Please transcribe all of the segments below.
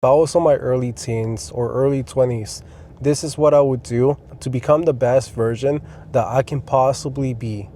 If I was in my early teens or early 20s, this is what I would do to become the best version that I can possibly be.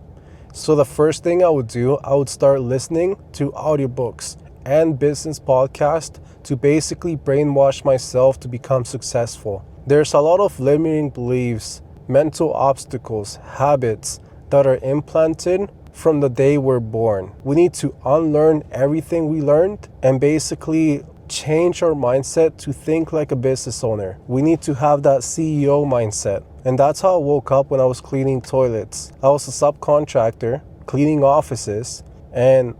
So the first thing I would do, I would start listening to audiobooks and business podcasts to basically brainwash myself to become successful. There's a lot of limiting beliefs, mental obstacles, habits that are implanted from the day we're born. We need to unlearn everything we learned and basically change our mindset to think like a business owner. We need to have that CEO mindset. And that's how I woke up when I was cleaning toilets. I was a subcontractor cleaning offices, and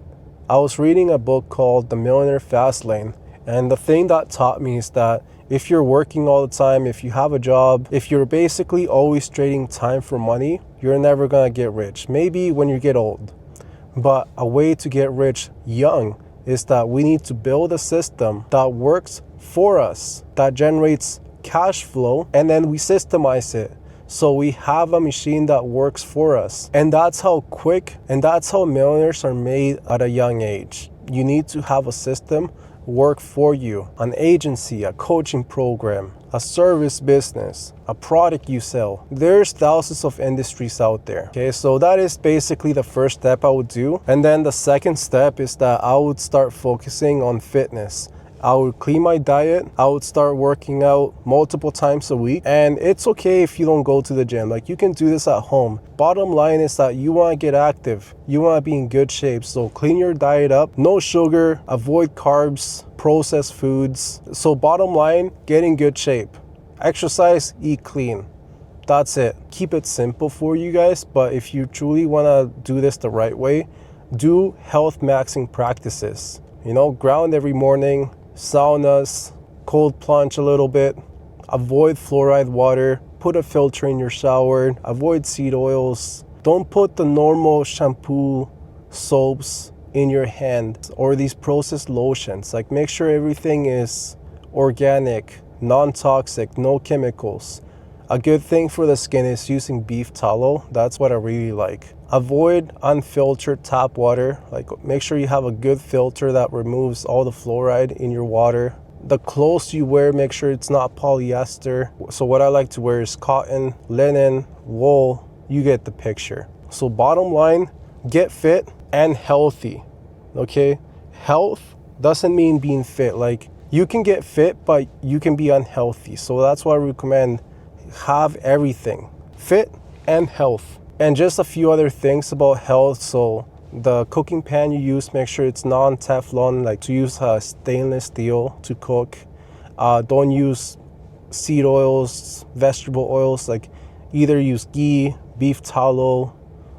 I was reading a book called The Millionaire Fastlane. And the thing that taught me is that if you're working all the time, if you have a job, if you're basically always trading time for money, you're never gonna get rich. Maybe when you get old. But a way to get rich young is that we need to build a system that works for us, that generates cash flow, and then we systemize it. So we have a machine that works for us. And that's how quick and that's how millionaires are made at a young age. You need to have a system work for you, an agency, a coaching program, a service business, a product you sell. There's thousands of industries out there. Okay, so that is basically the first step I would do. And then the second step is that I would start focusing on fitness. I would clean my diet. I would start working out multiple times a week. And it's okay if you don't go to the gym. Like, you can do this at home. Bottom line is that you want to get active. You want to be in good shape. So clean your diet up. No sugar. Avoid carbs, processed foods. So bottom line, get in good shape. Exercise, eat clean. That's it. Keep it simple for you guys. But if you truly want to do this the right way, do health maxing practices. You know, ground every morning. Saunas, cold plunge a little bit, avoid fluoride water, put a filter in your shower, avoid seed oils, don't put the normal shampoo, soaps in your hand or these processed lotions. Like, make sure everything is organic, non-toxic, no chemicals. A good thing for the skin is using beef tallow. That's what I really like. Avoid unfiltered tap water. Like, make sure you have a good filter that removes all the fluoride in your water. The clothes you wear, make sure it's not polyester. So what I like to wear is cotton, linen, wool. You get the picture. So bottom line, get fit and healthy. Okay? Health doesn't mean being fit. Like, you can get fit, but you can be unhealthy. So that's why I recommend have everything, fit and health. And just a few other things about health. So the cooking pan you use, make sure it's non-Teflon, like to use stainless steel to cook. Don't use seed oils, vegetable oils, like either use ghee, beef tallow,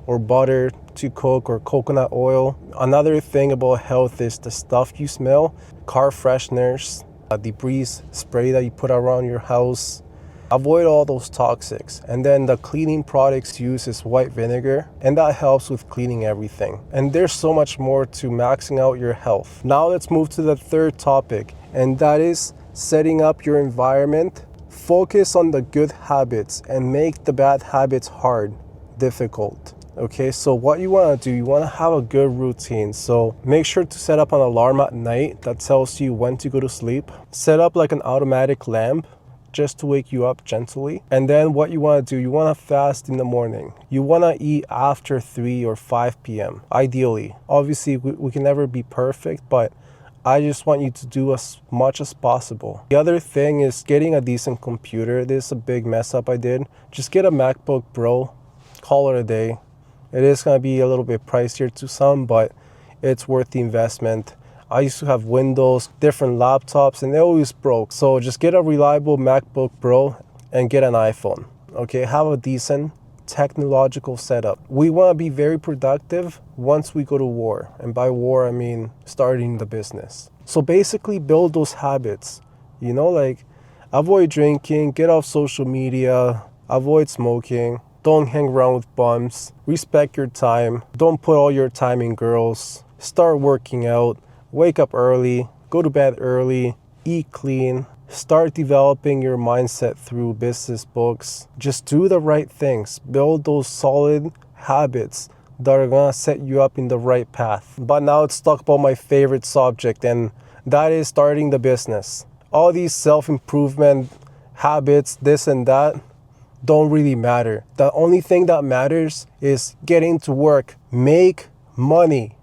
or butter to cook, or coconut oil. Another thing about health is the stuff you smell, car fresheners, debris spray that you put around your house. Avoid all those toxics. And then the cleaning products used is white vinegar, and that helps with cleaning everything. And there's so much more to maxing out your health. Now let's move to the third topic, and that is setting up your environment. Focus on the good habits and make the bad habits hard, difficult. Okay, so what you want to do, you want to have a good routine. So make sure to set up an alarm at night that tells you when to go to sleep. Set up like an automatic lamp just to wake you up gently. And then what you want to do, you want to fast in the morning. You want to eat after 3 or 5 p.m. ideally. Obviously, we can never be perfect, but I just want you to do as much as possible. The other thing is getting a decent computer. This is a big mess up I did. Just get a MacBook Pro, call it a day. It is going to be a little bit pricier to some, but it's worth the investment. I used to have Windows, different laptops, and they always broke. So just get a reliable MacBook Pro and get an iPhone. Okay, have a decent technological setup. We want to be very productive once we go to war. And by war, I mean starting the business. So basically build those habits, you know, like avoid drinking, get off social media, avoid smoking, don't hang around with bums, respect your time, don't put all your time in girls, start working out, wake up early, go to bed early, eat clean, start developing your mindset through business books. Just do the right things. Build those solid habits that are gonna set you up in the right path. But now let's talk about my favorite subject, and that is starting the business. All these self-improvement habits, this and that, don't really matter. The only thing that matters is getting to work, make money.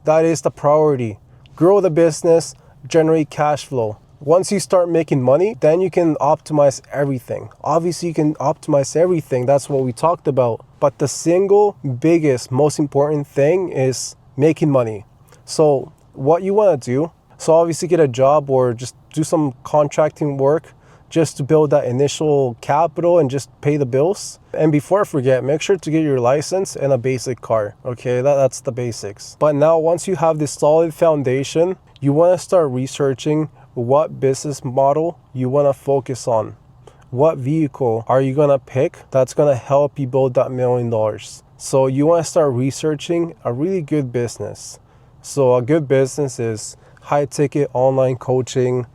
That is the priority. Grow the business, generate cash flow. Once you start making money, then you can optimize everything. Obviously, you can optimize everything. That's what we talked about. But the single biggest, most important thing is making money. So what you want to do, so obviously get a job or just do some contracting work just to build that initial capital and just pay the bills. And before I forget, make sure to get your license and a basic car. Okay, that's the basics. But now once you have this solid foundation, you want to start researching what business model you want to focus on. What vehicle are you going to pick that's going to help you build that $1 million? So you want to start researching a really good business. So a good business is high ticket online coaching,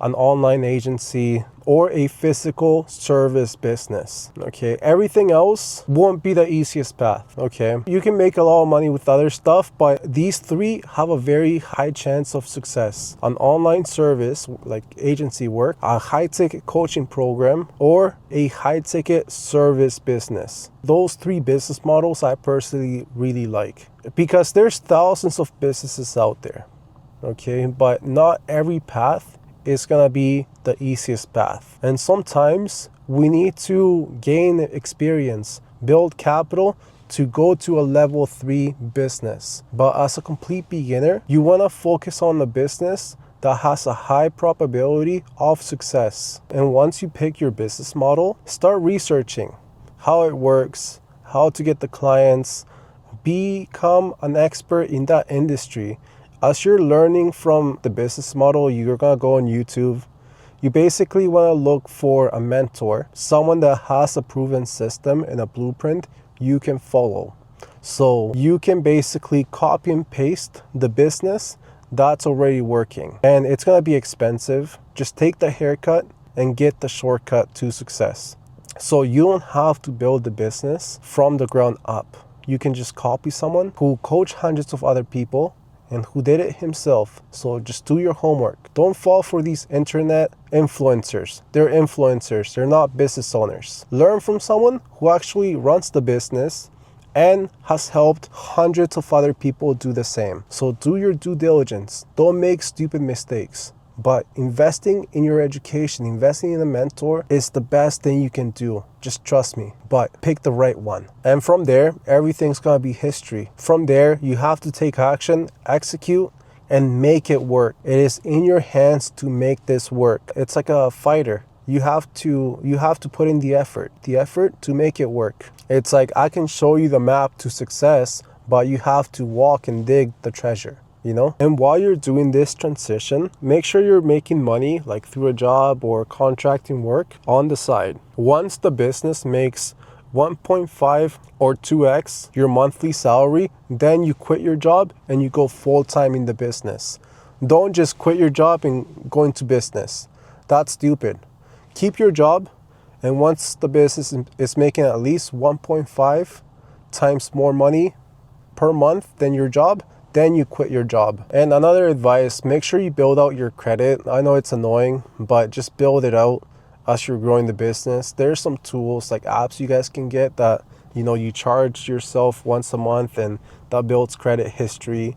an online agency, or a physical service business. Okay, everything else won't be the easiest path. Okay, you can make a lot of money with other stuff, but these three have a very high chance of success: an online service like agency work, a high ticket coaching program, or a high ticket service business. Those three business models I personally really like, because there's thousands of businesses out there. Okay, but not every path is gonna be the easiest path. And sometimes we need to gain experience, build capital to go to a level 3 business. But as a complete beginner, you wanna focus on the business that has a high probability of success. And once you pick your business model, start researching how it works, how to get the clients, become an expert in that industry. As you're learning from the business model, you're gonna go on YouTube. You basically wanna look for a mentor, someone that has a proven system and a blueprint you can follow. So you can basically copy and paste the business that's already working. And it's gonna be expensive. Just take the haircut and get the shortcut to success. So you don't have to build the business from the ground up. You can just copy someone who coached hundreds of other people and who did it himself. So just do your homework. Don't fall for these internet influencers. They're influencers, they're not business owners. Learn from someone who actually runs the business and has helped hundreds of other people do the same. So do your due diligence. Don't make stupid mistakes. But investing in your education, investing in a mentor is the best thing you can do. Just trust me, but pick the right one. And from there, everything's gonna be history. From there, you have to take action, execute, and make it work. It is in your hands to make this work. It's like a fighter. You have to put in the effort to make it work. It's like I can show you the map to success, but you have to walk and dig the treasure. You know? And while you're doing this transition, make sure you're making money like through a job or contracting work on the side. Once the business makes 1.5 or 2x your monthly salary, then you quit your job and you go full-time in the business. Don't just quit your job and go into business. That's stupid. Keep your job, and once the business is making at least 1.5 times more money per month than your job, then you quit your job. And another advice, make sure you build out your credit. I know it's annoying, but just build it out as you're growing the business. There's some tools like apps you guys can get that, you know, you charge yourself once a month and that builds credit history.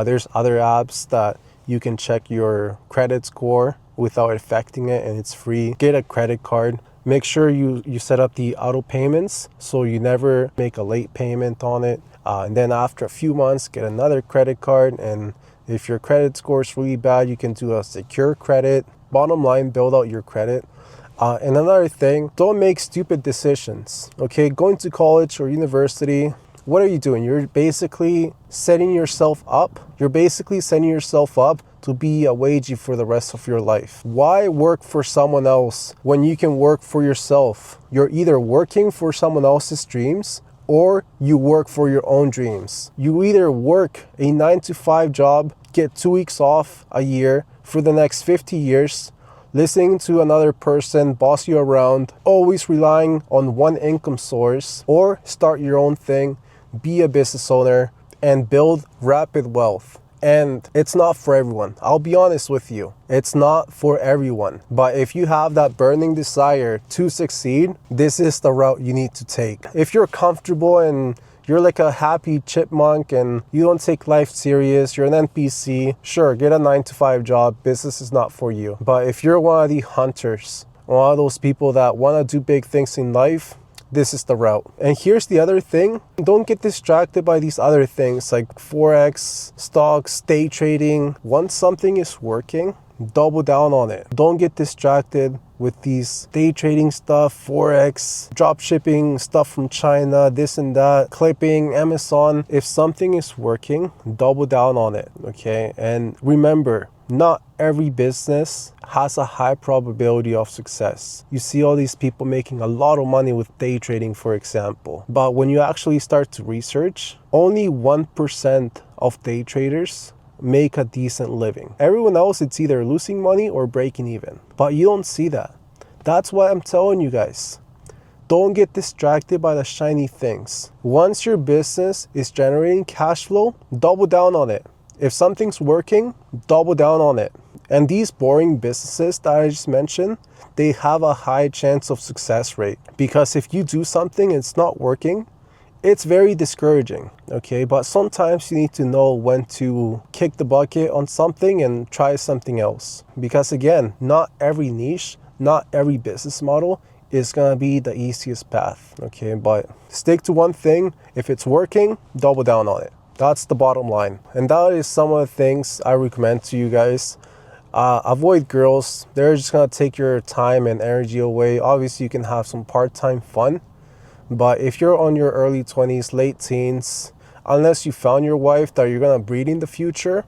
There's other apps that you can check your credit score without affecting it, and it's free. Get a credit card. Make sure you set up the auto payments so you never make a late payment on it. And then after a few months, get another credit card. And if your credit score is really bad, you can do a secure credit. Bottom line, build out your credit. And another thing, don't make stupid decisions. Okay, going to college or university, what are you doing? You're basically setting yourself up. You're basically setting yourself up to be a wagey for the rest of your life. Why work for someone else when you can work for yourself? You're either working for someone else's dreams or you work for your own dreams. You either work a 9-to-5 job, get 2 weeks off a year for the next 50 years, listening to another person boss you around, always relying on one income source, or start your own thing, be a business owner, and build rapid wealth. And it's not for everyone. I'll be honest with you. It's not for everyone. But if you have that burning desire to succeed, this is the route you need to take. If you're comfortable and you're like a happy chipmunk and you don't take life serious, you're an NPC, sure, get a 9-to-5 job. Business is not for you. But if you're one of the hunters, one of those people that want to do big things in life, this is the route. And here's the other thing. Don't get distracted by these other things like Forex, stocks, day trading. Once something is working, double down on it. Don't get distracted with these day trading stuff, Forex, drop shipping stuff from China, this and that, clipping, Amazon. If something is working, double down on it, okay? And remember, not every business has a high probability of success. You see all these people making a lot of money with day trading, for example. But when you actually start to research, only 1% of day traders make a decent living. Everyone else, it's either losing money or breaking even. But you don't see that. That's why I'm telling you guys, don't get distracted by the shiny things. Once your business is generating cash flow, double down on it. If something's working, double down on it. And these boring businesses that I just mentioned, they have a high chance of success rate. Because if you do something and it's not working, it's very discouraging, okay? But sometimes you need to know when to kick the bucket on something and try something else. Because again, not every niche, not every business model is gonna be the easiest path, okay? But stick to one thing. If it's working, double down on it. That's the bottom line. And that is some of the things I recommend to you guys. Avoid girls. They're just gonna take your time and energy away. Obviously, you can have some part-time fun. But if you're on your early 20s, late teens, unless you found your wife that you're gonna breed in the future,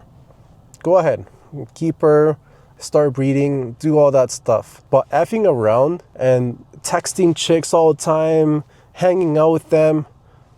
go ahead. Keep her, start breeding, do all that stuff. But effing around and texting chicks all the time, hanging out with them,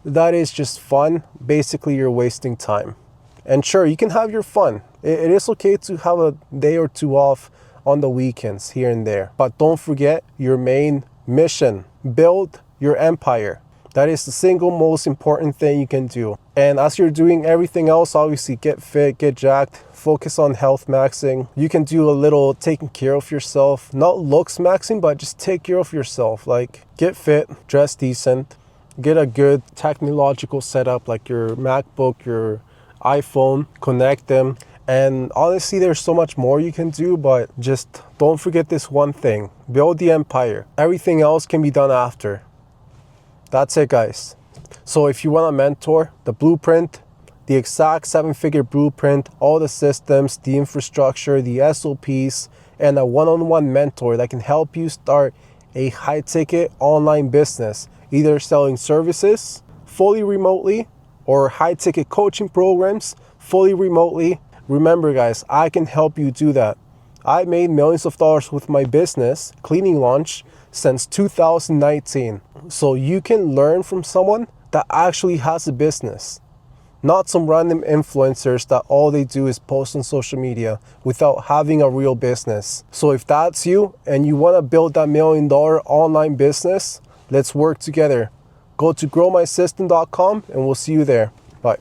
that is just fun. Basically, you're wasting time. And sure, you can have your fun. It is okay to have a day or two off on the weekends here and there. But don't forget your main mission. Build your empire. That is the single most important thing you can do. And as you're doing everything else, obviously get fit, get jacked, focus on health maxing. You can do a little taking care of yourself, not looks maxing, but just take care of yourself. Like get fit, dress decent, get a good technological setup like your MacBook, your iPhone, connect them. And honestly, there's so much more you can do, but just don't forget this one thing. Build the empire. Everything else can be done after. That's it, guys. So if you want a mentor, the blueprint, the exact 7-figure blueprint, all the systems, the infrastructure, the SOPs, and a one-on-one mentor that can help you start a high-ticket online business, either selling services fully remotely or high-ticket coaching programs fully remotely. Remember, guys, I can help you do that. I made millions of dollars with my business, Cleaning Launch, since 2019. So you can learn from someone that actually has a business, not some random influencers that all they do is post on social media without having a real business. So if that's you and you want to build that $1 million online business, let's work together. Go to growmysystem.com and we'll see you there. Bye.